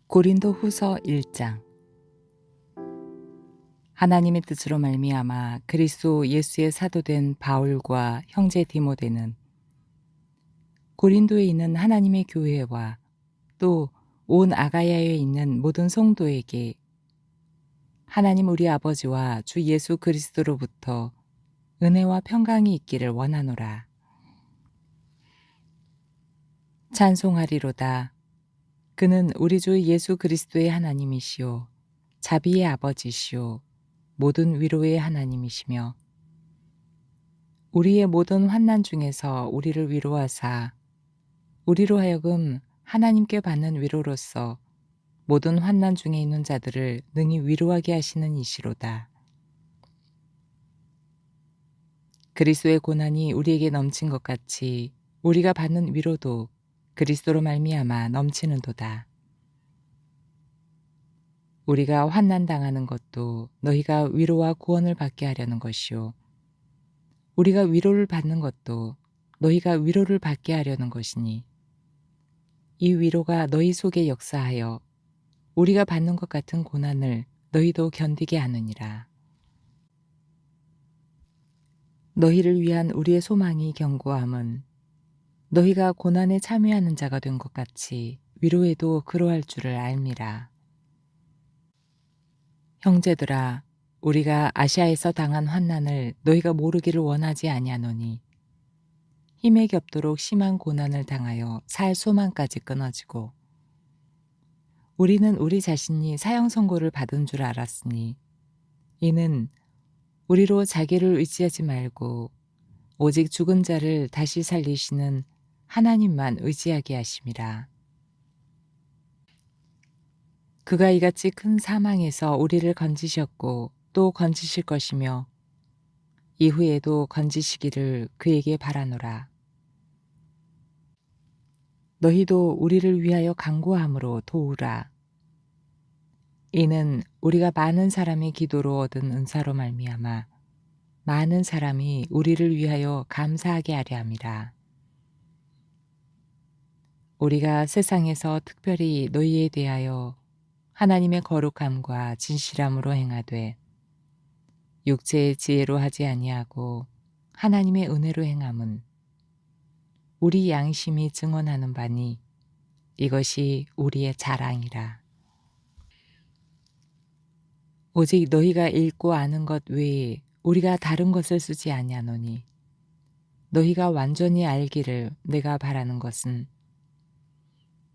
고린도후서 1장. 하나님의 뜻으로 말미암아 그리스도 예수의 사도된 바울과 형제 디모데는 고린도에 있는 하나님의 교회와 또 온 아가야에 있는 모든 성도에게 하나님 우리 아버지와 주 예수 그리스도로부터 은혜와 평강이 있기를 원하노라. 찬송하리로다. 그는 우리 주 예수 그리스도의 하나님이시요 자비의 아버지시요 모든 위로의 하나님이시며 우리의 모든 환난 중에서 우리를 위로하사 우리로 하여금 하나님께 받는 위로로서 모든 환난 중에 있는 자들을 능히 위로하게 하시는 이시로다. 그리스도의 고난이 우리에게 넘친 것 같이 우리가 받는 위로도 그리스도로 말미암아 넘치는도다. 우리가 환난 당하는 것도 너희가 위로와 구원을 받게 하려는 것이요 우리가 위로를 받는 것도 너희가 위로를 받게 하려는 것이니 이 위로가 너희 속에 역사하여 우리가 받는 것 같은 고난을 너희도 견디게 하느니라. 너희를 위한 우리의 소망이 견고함은 너희가 고난에 참여하는 자가 된 것 같이 위로에도 그러할 줄을 알미라. 형제들아, 우리가 아시아에서 당한 환난을 너희가 모르기를 원하지 아니하노니 힘에 겹도록 심한 고난을 당하여 살 소망까지 끊어지고 우리는 우리 자신이 사형 선고를 받은 줄 알았으니 이는 우리로 자기를 의지하지 말고 오직 죽은 자를 다시 살리시는 하나님만 의지하게 하심이라. 그가 이같이 큰 사망에서 우리를 건지셨고 또 건지실 것이며 이후에도 건지시기를 그에게 바라노라. 너희도 우리를 위하여 간구함으로 도우라. 이는 우리가 많은 사람의 기도로 얻은 은사로 말미암아 많은 사람이 우리를 위하여 감사하게 하려 함이라. 우리가 세상에서 특별히 너희에 대하여 하나님의 거룩함과 진실함으로 행하되 육체의 지혜로 하지 아니하고 하나님의 은혜로 행함은 우리 양심이 증언하는 바니 이것이 우리의 자랑이라. 오직 너희가 읽고 아는 것 외에 우리가 다른 것을 쓰지 아니하노니 너희가 완전히 알기를 내가 바라는 것은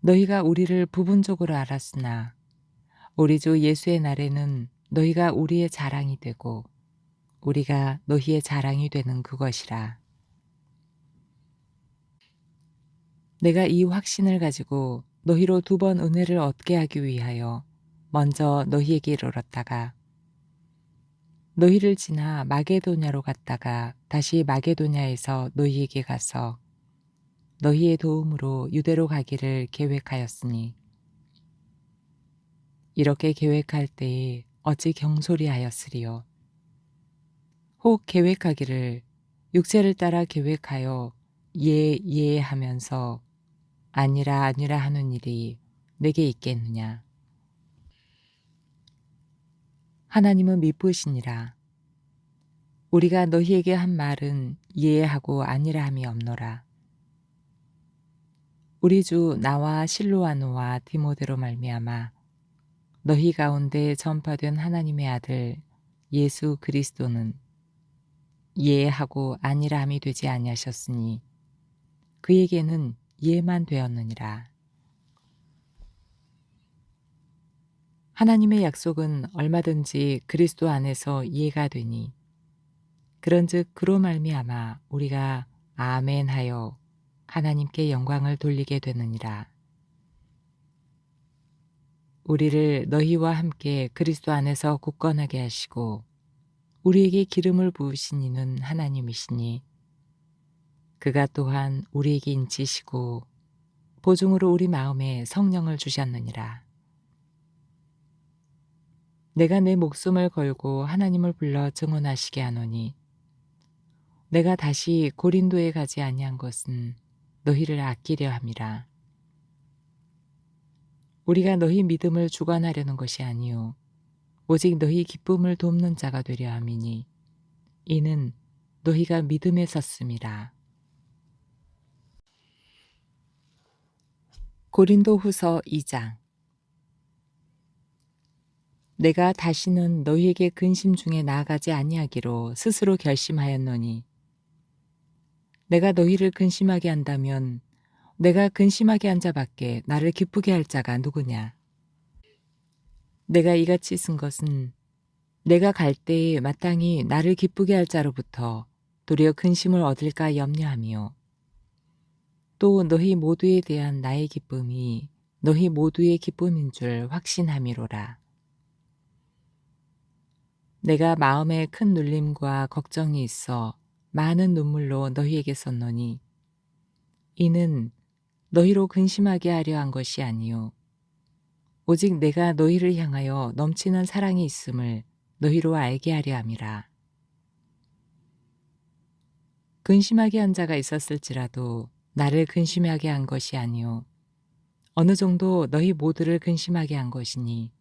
너희가 우리를 부분적으로 알았으나 우리 주 예수의 날에는 너희가 우리의 자랑이 되고 우리가 너희의 자랑이 되는 그것이라. 내가 이 확신을 가지고 너희로 2번 은혜를 얻게 하기 위하여 먼저 너희에게 이르렀다가 너희를 지나 마게도냐로 갔다가 다시 마게도냐에서 너희에게 가서 너희의 도움으로 유대로 가기를 계획하였으니 이렇게 계획할 때에 어찌 경솔이하였으리요. 혹 계획하기를 육체를 따라 계획하여 예 하면서 아니라 하는 일이 내게 있겠느냐. 하나님은 미쁘시니라. 우리가 너희에게 한 말은 예하고 아니라 함이 없노라. 우리 주 나와 실로아노와 디모데로 말미암아 너희 가운데 전파된 하나님의 아들 예수 그리스도는 예하고 아니라 함이 되지 아니하셨으니 그에게는 예만 되었느니라. 하나님의 약속은 얼마든지 그리스도 안에서 예가 되니 그런즉 그로 말미암아 우리가 아멘하여 하나님께 영광을 돌리게 되느니라. 우리를 너희와 함께 그리스도 안에서 굳건하게 하시고 우리에게 기름을 부으신 이는 하나님이시니 그가 또한 우리에게 인치시고 보증으로 우리 마음에 성령을 주셨느니라. 내가 내 목숨을 걸고 하나님을 불러 증언하시게 하노니 내가 다시 고린도에 가지 아니한 것은 너희를 아끼려 함이라. 우리가 너희 믿음을 주관하려는 것이 아니요 오직 너희 기쁨을 돕는 자가 되려 함이니 이는 너희가 믿음에 섰음이라. 고린도후서 2장. 내가 다시는 너희에게 근심 중에 나아가지 아니하기로 스스로 결심하였노니 내가 너희를 근심하게 한다면 내가 근심하게 한 자밖에 나를 기쁘게 할 자가 누구냐. 내가 이같이 쓴 것은 내가 갈 때에 마땅히 나를 기쁘게 할 자로부터 도리어 근심을 얻을까 염려하며 또 너희 모두에 대한 나의 기쁨이 너희 모두의 기쁨인 줄 확신함이로라. 내가 마음에 큰 눌림과 걱정이 있어 많은 눈물로 너희에게 썼노니 이는 너희로 근심하게 하려 한 것이 아니요 오직 내가 너희를 향하여 넘치는 사랑이 있음을 너희로 알게 하려 함이라. 근심하게 한 자가 있었을지라도 나를 근심하게 한 것이 아니요 어느 정도 너희 모두를 근심하게 한 것이니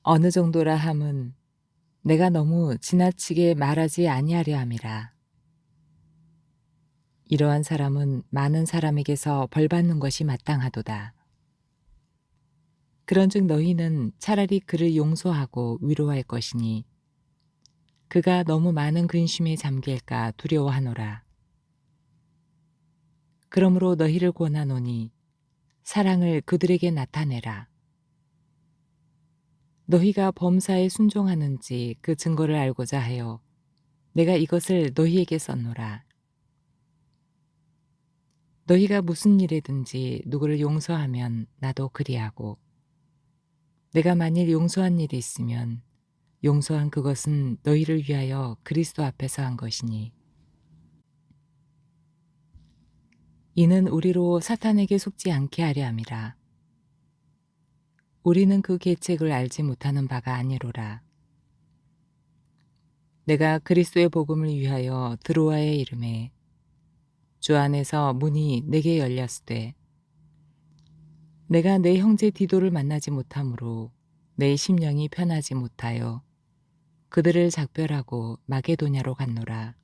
어느 정도라 함은 내가 너무 지나치게 말하지 아니하려 함이라. 이러한 사람은 많은 사람에게서 벌받는 것이 마땅하도다. 그런즉 너희는 차라리 그를 용서하고 위로할 것이니 그가 너무 많은 근심에 잠길까 두려워하노라. 그러므로 너희를 권하노니 사랑을 그들에게 나타내라. 너희가 범사에 순종하는지 그 증거를 알고자 하여 내가 이것을 너희에게 썼노라. 너희가 무슨 일이든지 누구를 용서하면 나도 그리하고 내가 만일 용서한 일이 있으면 용서한 그것은 너희를 위하여 그리스도 앞에서 한 것이니 이는 우리로 사탄에게 속지 않게 하려 함이라. 우리는 그 계책을 알지 못하는 바가 아니로라. 내가 그리스도의 복음을 위하여 드로아에 이름에 주 안에서 문이 내게 열렸으되 내가 내 형제 디도를 만나지 못하므로 내 심령이 편하지 못하여 그들을 작별하고 마게도냐로 갔노라.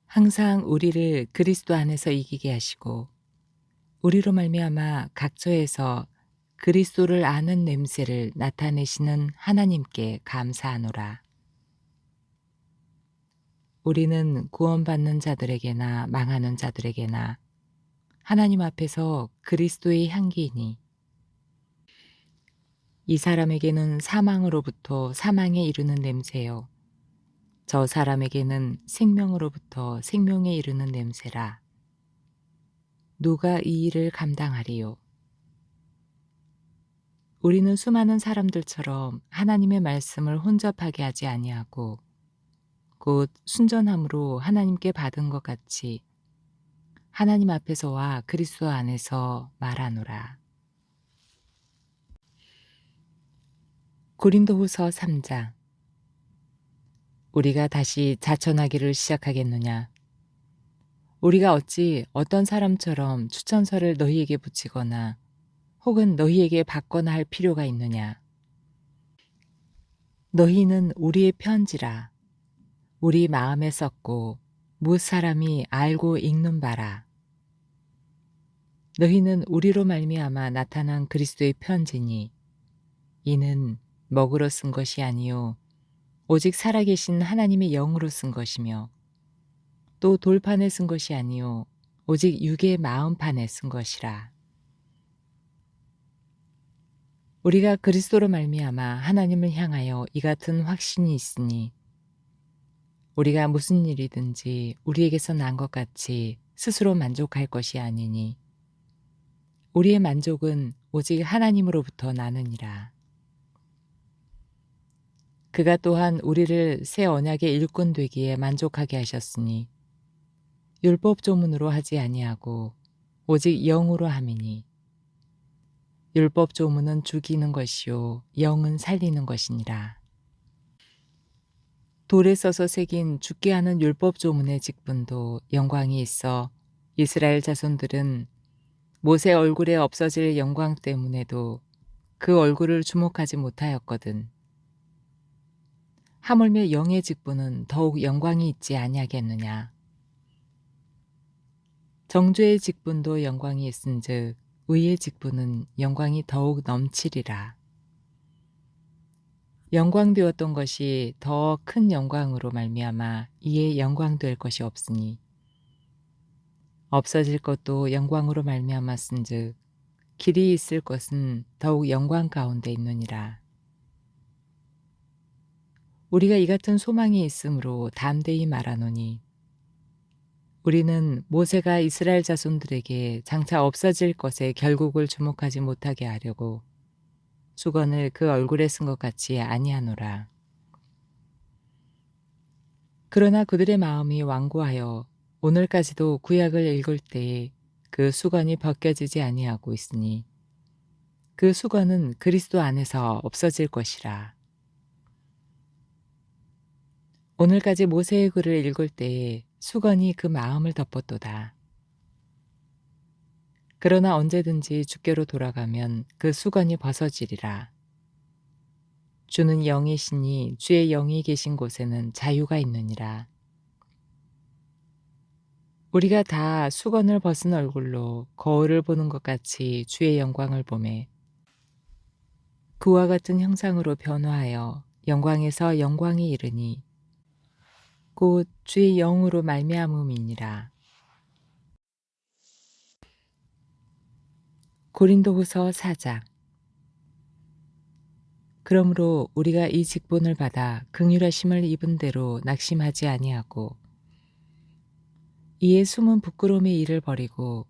항상 우리를 그리스도 안에서 이기게 하시고 우리로 말미암아 각처에서 그리스도를 아는 냄새를 나타내시는 하나님께 감사하노라. 우리는 구원받는 자들에게나 망하는 자들에게나 하나님 앞에서 그리스도의 향기이니 이 사람에게는 사망으로부터 사망에 이르는 냄새요 저 사람에게는 생명으로부터 생명에 이르는 냄새라. 누가 이 일을 감당하리요? 우리는 수많은 사람들처럼 하나님의 말씀을 혼잡하게 하지 아니하고 곧 순전함으로 하나님께 받은 것 같이 하나님 앞에서와 그리스도 안에서 말하노라. 고린도후서 3장. 우리가 다시 자천하기를 시작하겠느냐? 우리가 어찌 어떤 사람처럼 추천서를 너희에게 붙이거나 혹은 너희에게 받거나 할 필요가 있느냐? 너희는 우리의 편지라. 우리 마음에 썼고 무 사람이 알고 읽는 바라. 너희는 우리로 말미암아 나타난 그리스도의 편지니 이는 먹으로 쓴 것이 아니요 오직 살아계신 하나님의 영으로 쓴 것이며 또 돌판에 쓴 것이 아니요 오직 육의 마음판에 쓴 것이라. 우리가 그리스도로 말미암아 하나님을 향하여 이 같은 확신이 있으니 우리가 무슨 일이든지 우리에게서 난 것 같이 스스로 만족할 것이 아니니 우리의 만족은 오직 하나님으로부터 나느니라. 그가 또한 우리를 새 언약의 일꾼 되기에 만족하게 하셨으니 율법 조문으로 하지 아니하고 오직 영으로 함이니 율법 조문은 죽이는 것이요 영은 살리는 것이니라. 돌에 써서 새긴 죽게 하는 율법 조문의 직분도 영광이 있어 이스라엘 자손들은 모세 얼굴에 없어질 영광 때문에도 그 얼굴을 주목하지 못하였거든. 하물며 영의 직분은 더욱 영광이 있지 아니하겠느냐. 정죄의 직분도 영광이 있은즉 의의 직분은 영광이 더욱 넘치리라. 영광되었던 것이 더 큰 영광으로 말미암아 이에 영광될 것이 없으니 없어질 것도 영광으로 말미암았은즉 길이 있을 것은 더욱 영광 가운데 있느니라. 우리가 이 같은 소망이 있으므로 담대히 말하노니 우리는 모세가 이스라엘 자손들에게 장차 없어질 것에 결국을 주목하지 못하게 하려고 수건을 그 얼굴에 쓴 것 같이 아니하노라. 그러나 그들의 마음이 완고하여 오늘까지도 구약을 읽을 때에 그 수건이 벗겨지지 아니하고 있으니 그 수건은 그리스도 안에서 없어질 것이라. 오늘까지 모세의 글을 읽을 때에 수건이 그 마음을 덮었도다. 그러나 언제든지 주께로 돌아가면 그 수건이 벗어지리라. 주는 영이시니 주의 영이 계신 곳에는 자유가 있느니라. 우리가 다 수건을 벗은 얼굴로 거울을 보는 것 같이 주의 영광을 보매 그와 같은 형상으로 변화하여 영광에서 영광에 이르니 곧 주의 영으로 말미암음이니라. 고린도후서 4장. 그러므로 우리가 이 직분을 받아 긍휼하심을 입은 대로 낙심하지 아니하고 이에 숨은 부끄러움의 일을 버리고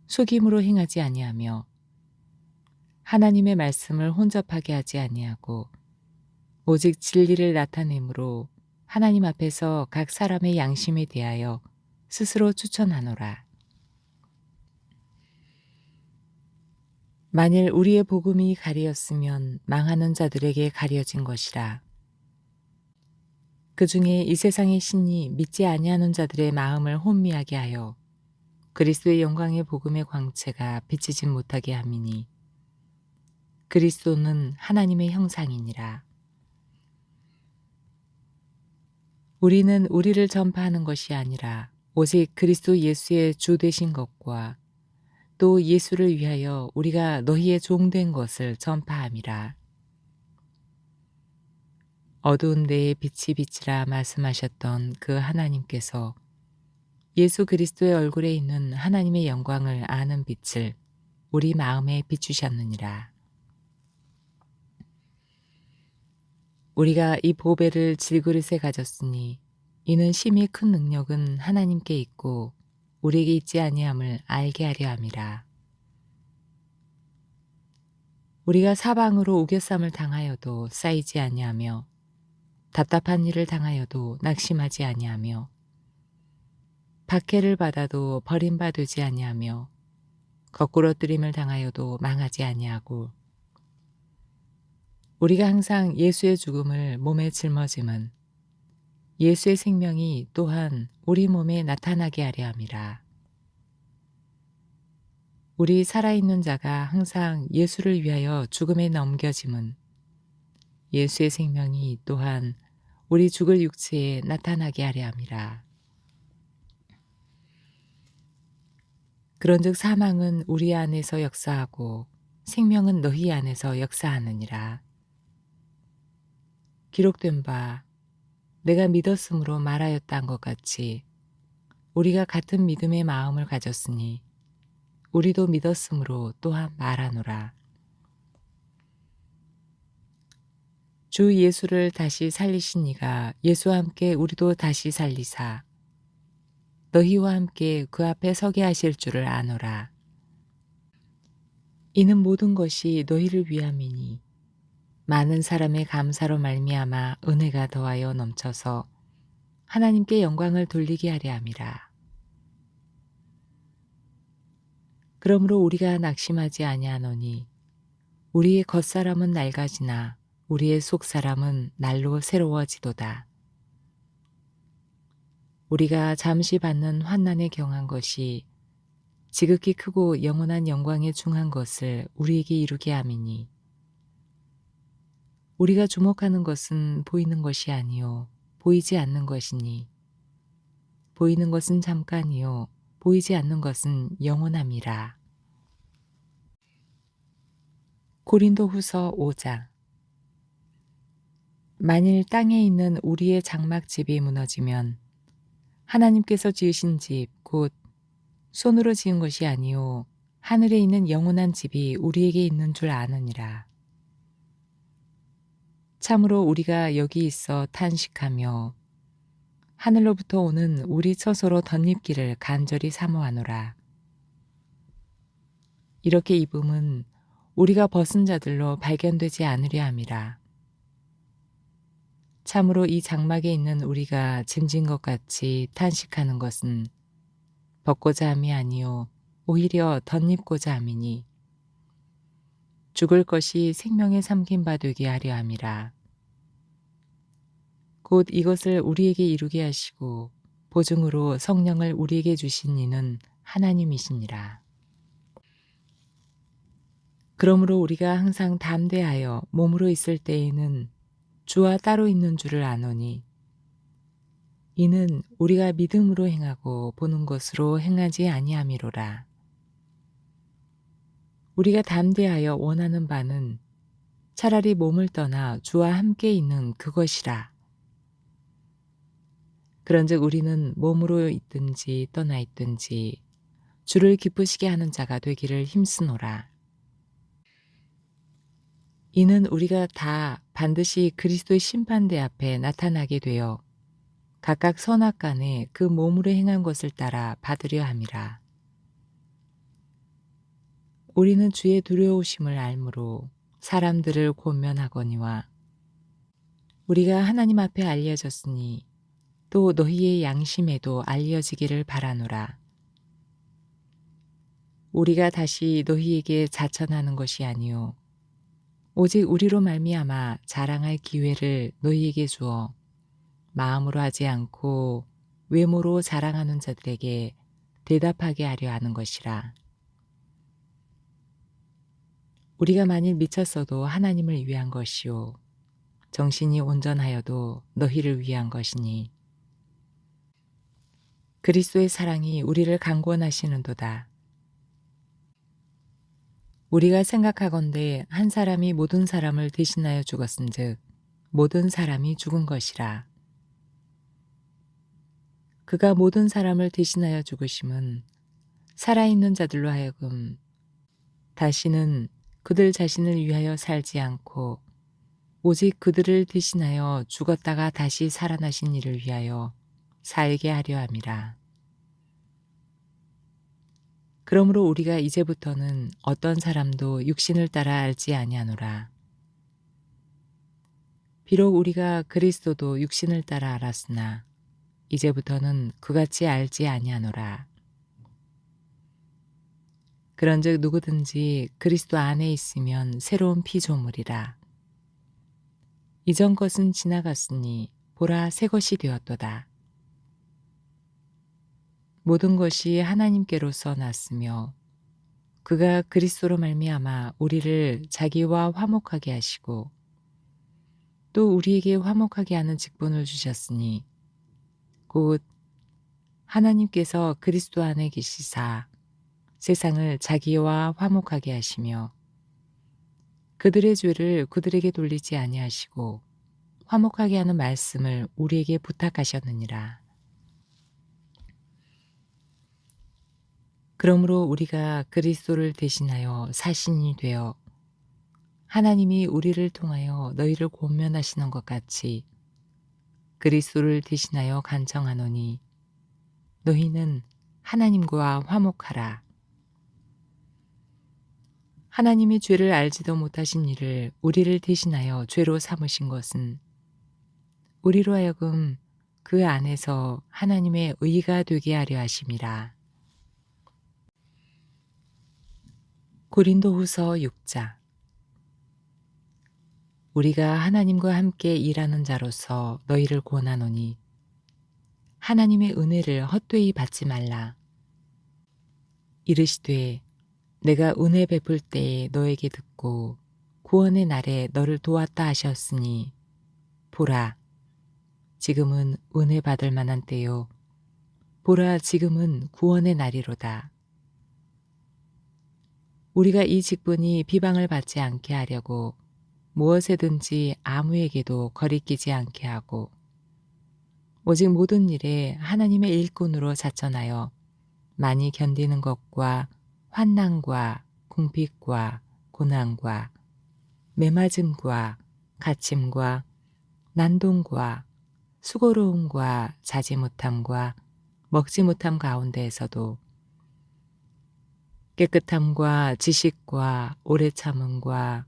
속임으로 행하지 아니하며 하나님의 말씀을 혼접하게 하지 아니하고 오직 진리를 나타내므로 하나님 앞에서 각 사람의 양심에 대하여 스스로 추천하노라. 만일 우리의 복음이 가리었으면 망하는 자들에게 가려진 것이라. 그 중에 이 세상의 신이 믿지 아니하는 자들의 마음을 혼미하게 하여 그리스도의 영광의 복음의 광채가 비치지 못하게 함이니 그리스도는 하나님의 형상이니라. 우리는 우리를 전파하는 것이 아니라 오직 그리스도 예수의 주 되신 것과 또 예수를 위하여 우리가 너희의 종된 것을 전파함이라. 어두운 데에 빛이 비치라 말씀하셨던 그 하나님께서 예수 그리스도의 얼굴에 있는 하나님의 영광을 아는 빛을 우리 마음에 비추셨느니라. 우리가 이 보배를 질그릇에 가졌으니 이는 심히 큰 능력은 하나님께 있고 우리에게 있지 아니함을 알게 하려 함이라. 우리가 사방으로 우겨쌈을 당하여도 쌓이지 아니하며 답답한 일을 당하여도 낙심하지 아니하며 박해를 받아도 버림받지 아니하며 거꾸러뜨림을 당하여도 망하지 아니하고 우리가 항상 예수의 죽음을 몸에 짊어짐은 예수의 생명이 또한 우리 몸에 나타나게 하려 함이라. 우리 살아있는 자가 항상 예수를 위하여 죽음에 넘겨짐은 예수의 생명이 또한 우리 죽을 육체에 나타나게 하려 함이라. 그런즉 사망은 우리 안에서 역사하고 생명은 너희 안에서 역사하느니라. 기록된 바 내가 믿었으므로 말하였다는 것 같이 우리가 같은 믿음의 마음을 가졌으니 우리도 믿었으므로 또한 말하노라. 주 예수를 다시 살리신 이가 예수와 함께 우리도 다시 살리사 너희와 함께 그 앞에 서게 하실 줄을 아노라. 이는 모든 것이 너희를 위함이니 많은 사람의 감사로 말미암아 은혜가 더하여 넘쳐서 하나님께 영광을 돌리게 하려 함이라. 그러므로 우리가 낙심하지 아니하노니 우리의 겉사람은 낡아지나 우리의 속사람은 날로 새로워지도다. 우리가 잠시 받는 환난에 경한 것이 지극히 크고 영원한 영광에 중한 것을 우리에게 이루게 함이니 우리가 주목하는 것은 보이는 것이 아니요 보이지 않는 것이니 보이는 것은 잠깐이요 보이지 않는 것은 영원함이라. 고린도후서 5장. 만일 땅에 있는 우리의 장막집이 무너지면 하나님께서 지으신 집 곧 손으로 지은 것이 아니요 하늘에 있는 영원한 집이 우리에게 있는 줄 아느니라. 참으로 우리가 여기 있어 탄식하며 하늘로부터 오는 우리 처소로 덧입기를 간절히 사모하노라. 이렇게 입음은 우리가 벗은 자들로 발견되지 않으려 함이라. 참으로 이 장막에 있는 우리가 짐진 것 같이 탄식하는 것은 벗고자 함이 아니요 오히려 덧입고자 함이니 죽을 것이 생명에 삼긴 바 되게 하려 함이라. 곧 이것을 우리에게 이루게 하시고 보증으로 성령을 우리에게 주신 이는 하나님이시니라. 그러므로 우리가 항상 담대하여 몸으로 있을 때에는 주와 따로 있는 줄을 아노니 이는 우리가 믿음으로 행하고 보는 것으로 행하지 아니함이로라. 우리가 담대하여 원하는 바는 차라리 몸을 떠나 주와 함께 있는 그것이라. 그런즉 우리는 몸으로 있든지 떠나 있든지 주를 기쁘시게 하는 자가 되기를 힘쓰노라. 이는 우리가 다 반드시 그리스도의 심판대 앞에 나타나게 되어 각각 선악간에 그 몸으로 행한 것을 따라 받으려 함이라. 우리는 주의 두려우심을 알므로 사람들을 권면하거니와 우리가 하나님 앞에 알려졌으니 또 너희의 양심에도 알려지기를 바라노라. 우리가 다시 너희에게 자천하는 것이 아니요 오직 우리로 말미암아 자랑할 기회를 너희에게 주어 마음으로 하지 않고 외모로 자랑하는 자들에게 대답하게 하려 하는 것이라. 우리가 만일 미쳤어도 하나님을 위한 것이요 정신이 온전하여도 너희를 위한 것이니 그리스도의 사랑이 우리를 강권하시는도다. 우리가 생각하건대 한 사람이 모든 사람을 대신하여 죽었은즉 모든 사람이 죽은 것이라. 그가 모든 사람을 대신하여 죽으심은 살아있는 자들로 하여금 다시는 그들 자신을 위하여 살지 않고 오직 그들을 대신하여 죽었다가 다시 살아나신 이를 위하여 살게 하려 함이라. 그러므로 우리가 이제부터는 어떤 사람도 육신을 따라 알지 아니하노라. 비록 우리가 그리스도도 육신을 따라 알았으나 이제부터는 그같이 알지 아니하노라. 그런즉 누구든지 그리스도 안에 있으면 새로운 피조물이라. 이전 것은 지나갔으니 보라 새 것이 되었도다. 모든 것이 하나님께로서 났으며 그가 그리스도로 말미암아 우리를 자기와 화목하게 하시고 또 우리에게 화목하게 하는 직분을 주셨으니 곧 하나님께서 그리스도 안에 계시사 세상을 자기와 화목하게 하시며 그들의 죄를 그들에게 돌리지 아니하시고 화목하게 하는 말씀을 우리에게 부탁하셨느니라. 그러므로 우리가 그리스도를 대신하여 사신이 되어 하나님이 우리를 통하여 너희를 권면하시는 것 같이 그리스도를 대신하여 간청하노니 너희는 하나님과 화목하라. 하나님이 죄를 알지도 못하신 이를 우리를 대신하여 죄로 삼으신 것은 우리로 하여금 그 안에서 하나님의 의가 되게 하려 하심이라. 고린도후서 6장. 우리가 하나님과 함께 일하는 자로서 너희를 권하노니 하나님의 은혜를 헛되이 받지 말라. 이르시되 내가 은혜 베풀 때에 너에게 듣고 구원의 날에 너를 도왔다 하셨으니 보라 지금은 은혜 받을 만한 때요 보라 지금은 구원의 날이로다. 우리가 이 직분이 비방을 받지 않게 하려고 무엇에든지 아무에게도 거리끼지 않게 하고 오직 모든 일에 하나님의 일꾼으로 자천하여 많이 견디는 것과 환난과 궁핍과 고난과 매맞음과 갇힘과 난동과 수고로움과 자지 못함과 먹지 못함 가운데에서도 깨끗함과 지식과 오래 참음과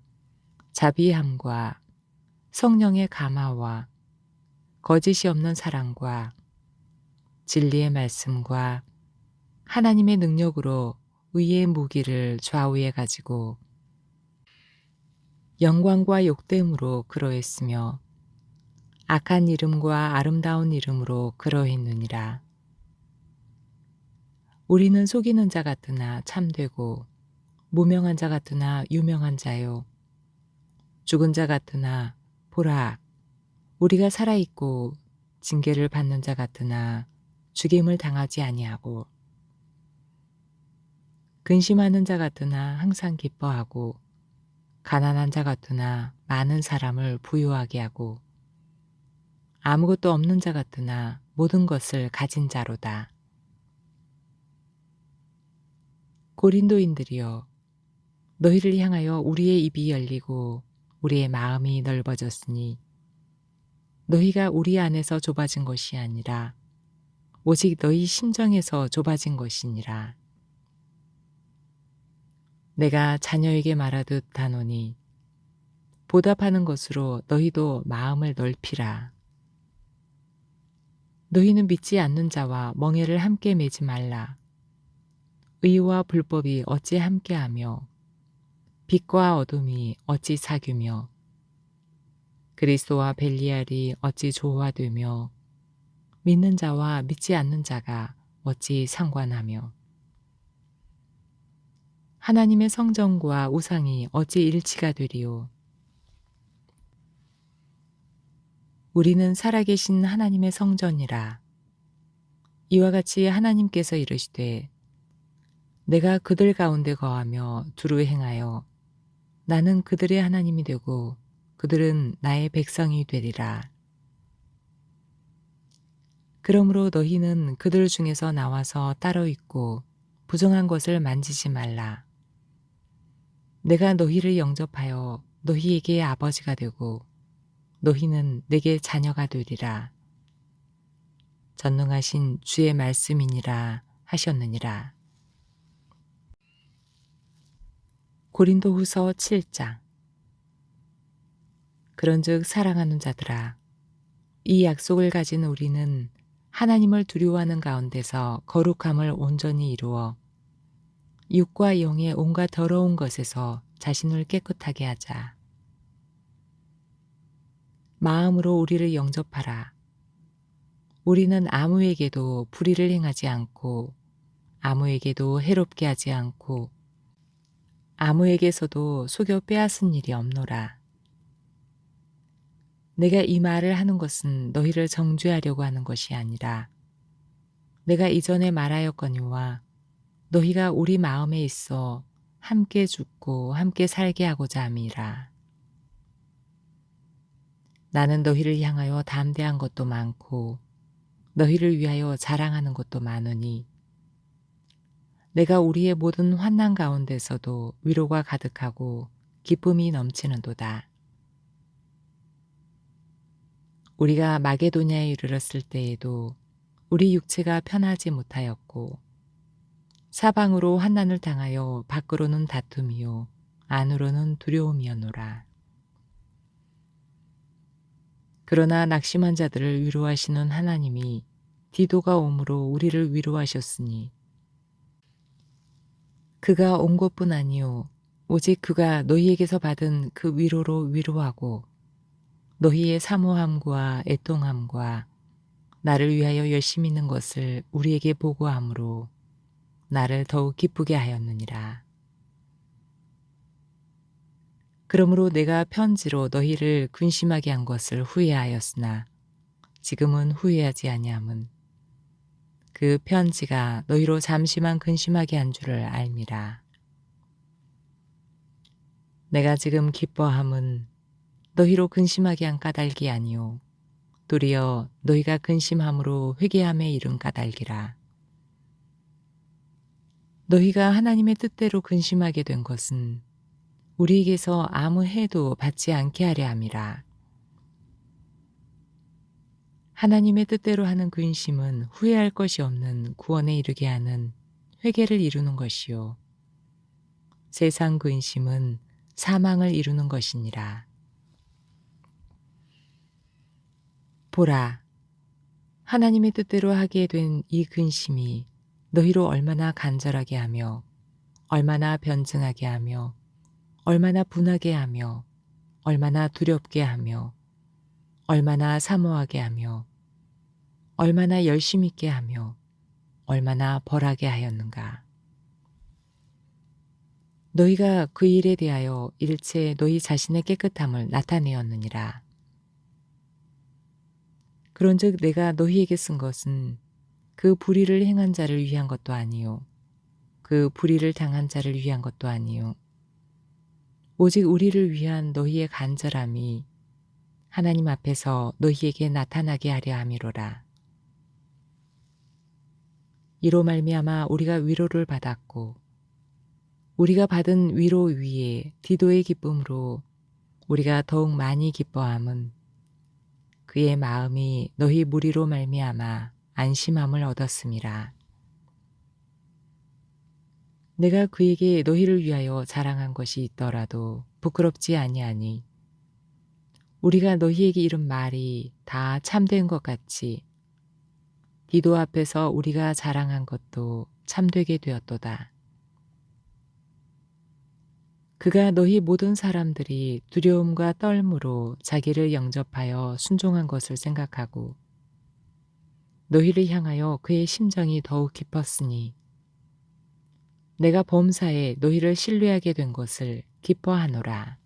자비함과 성령의 감화와 거짓이 없는 사랑과 진리의 말씀과 하나님의 능력으로 의의 무기를 좌우에 가지고 영광과 욕됨으로 그러했으며 악한 이름과 아름다운 이름으로 그러했느니라. 우리는 속이는 자 같으나 참되고 무명한 자 같으나 유명한 자요 죽은 자 같으나 보라 우리가 살아있고 징계를 받는 자 같으나 죽임을 당하지 아니하고 근심하는 자 같으나 항상 기뻐하고 가난한 자 같으나 많은 사람을 부유하게 하고 아무것도 없는 자 같으나 모든 것을 가진 자로다. 고린도인들이여 너희를 향하여 우리의 입이 열리고 우리의 마음이 넓어졌으니 너희가 우리 안에서 좁아진 것이 아니라 오직 너희 심정에서 좁아진 것이니라. 내가 자녀에게 말하듯 하노니 보답하는 것으로 너희도 마음을 넓히라. 너희는 믿지 않는 자와 멍에를 함께 매지 말라. 의와 불법이 어찌 함께하며 빛과 어둠이 어찌 사귀며 그리스도와 벨리알이 어찌 조화되며 믿는 자와 믿지 않는 자가 어찌 상관하며 하나님의 성전과 우상이 어찌 일치가 되리요. 우리는 살아계신 하나님의 성전이라. 이와 같이 하나님께서 이르시되 내가 그들 가운데 거하며 두루 행하여 나는 그들의 하나님이 되고 그들은 나의 백성이 되리라. 그러므로 너희는 그들 중에서 나와서 따로 있고 부정한 것을 만지지 말라. 내가 너희를 영접하여 너희에게 아버지가 되고 너희는 내게 자녀가 되리라. 전능하신 주의 말씀이니라 하셨느니라. 고린도후서 7장. 그런즉 사랑하는 자들아 이 약속을 가진 우리는 하나님을 두려워하는 가운데서 거룩함을 온전히 이루어 육과 영의 온갖 더러운 것에서 자신을 깨끗하게 하자. 마음으로 우리를 영접하라. 우리는 아무에게도 불의를 행하지 않고 아무에게도 해롭게 하지 않고 아무에게서도 속여 빼앗은 일이 없노라. 내가 이 말을 하는 것은 너희를 정죄하려고 하는 것이 아니라 내가 이전에 말하였거니와 너희가 우리 마음에 있어 함께 죽고 함께 살게 하고자 함이라. 나는 너희를 향하여 담대한 것도 많고 너희를 위하여 자랑하는 것도 많으니 내가 우리의 모든 환난 가운데서도 위로가 가득하고 기쁨이 넘치는도다. 우리가 마게도냐에 이르렀을 때에도 우리 육체가 편하지 못하였고 사방으로 환난을 당하여 밖으로는 다툼이요 안으로는 두려움이었노라. 그러나 낙심한 자들을 위로하시는 하나님이 디도가 오므로 우리를 위로하셨으니 그가 온 것뿐 아니요 오직 그가 너희에게서 받은 그 위로로 위로하고 너희의 사모함과 애통함과 나를 위하여 열심히 있는 것을 우리에게 보고하므로 나를 더욱 기쁘게 하였느니라. 그러므로 내가 편지로 너희를 근심하게 한 것을 후회하였으나 지금은 후회하지 아니함은 그 편지가 너희로 잠시만 근심하게 한 줄을 알미라. 내가 지금 기뻐함은 너희로 근심하게 한 까닭이 아니요 도리어 너희가 근심함으로 회개함에 이른 까닭이라. 너희가 하나님의 뜻대로 근심하게 된 것은 우리에게서 아무 해도 받지 않게 하려 함이라. 하나님의 뜻대로 하는 근심은 후회할 것이 없는 구원에 이르게 하는 회개를 이루는 것이요 세상 근심은 사망을 이루는 것이니라. 보라, 하나님의 뜻대로 하게 된 이 근심이 너희로 얼마나 간절하게 하며 얼마나 변증하게 하며 얼마나 분하게 하며 얼마나 두렵게 하며 얼마나 사모하게 하며 얼마나 열심 있게 하며 얼마나 벌하게 하였는가. 너희가 그 일에 대하여 일체 너희 자신의 깨끗함을 나타내었느니라. 그런즉 내가 너희에게 쓴 것은 그 불의를 행한 자를 위한 것도 아니요 그 불의를 당한 자를 위한 것도 아니요 오직 우리를 위한 너희의 간절함이 하나님 앞에서 너희에게 나타나게 하려 함이로라. 이로 말미암아 우리가 위로를 받았고 우리가 받은 위로 위에 디도의 기쁨으로 우리가 더욱 많이 기뻐함은 그의 마음이 너희 무리로 말미암아 안심함을 얻었음이라. 내가 그에게 너희를 위하여 자랑한 것이 있더라도 부끄럽지 아니하니 우리가 너희에게 이른 말이 다 참된 것 같이 디도 앞에서 우리가 자랑한 것도 참되게 되었도다. 그가 너희 모든 사람들이 두려움과 떨므로 자기를 영접하여 순종한 것을 생각하고 너희를 향하여 그의 심정이 더욱 깊었으니 내가 범사에 너희를 신뢰하게 된 것을 기뻐하노라.